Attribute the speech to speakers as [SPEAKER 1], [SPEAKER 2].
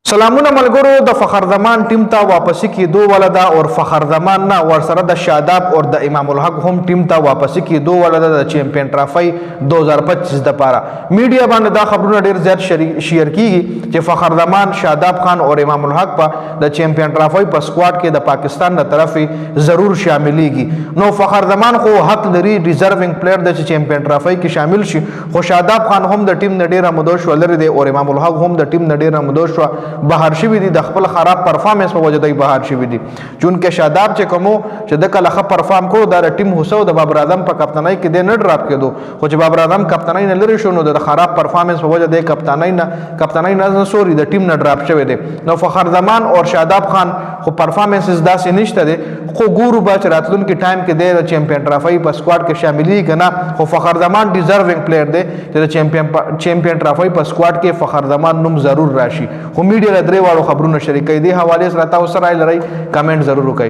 [SPEAKER 1] سلامونه ملګرو د فخر زمان ټیم ته واپسی کیدو ولدا اور فخر زمان نه ورسره د شاداب اور د امام الحق هم ټیم ته واپسی کیدو ولدا د چیمپئن ټرافي 2025 د پاره میډیا باندې دا خبرونه ډیر زیات شیر کیږي چې فخر زمان شاداب خان اور امام الحق په د چیمپئن ټرافي په سکواډ کې د پاکستان د طرفي ضرور شاملېږي نو فخر زمان خو حق لري ډیزروینګ پلیئر د چیمپئن ټرافي کې شامل شي خو شاداب خان هم د ټیم نډیر مدوش ولري دی اور امام الحق هم د ټیم نډیر مدوش بهر شوی دي د خپل خراب پرفارمنس په وجه دی بهر شوی دي چونکه شاداب چې کومو چې د کله ښه پرفارم کړو د ټیم هوسو د بابر اعظم په کپتانۍ کې د نه ډراپ کېدو خو چې بابر اعظم کپتانۍ نه لري شو نو د خراب پرفارمنس په وجه د کپتانۍ نه سوري د ټیم نه ډراپ شوی دی نو فخر زمان او شاداب خان خو پرفارمنس داسې نشته دي خو ګورو به چې راتلونکي ټایم کې د چیمپئن ټرافي په سکواډ کې شاملېږي که نه خو فخر زمان ډیزروینګ پلیئر دی چې د چیمپئن ټرافي په سکواډ کې فخر زمان نوم ضرور راشي خو میډیا درې واړو خبرونه شریکوي دي حواله سره تاسو سره لري کمنټ ضرور وکړئ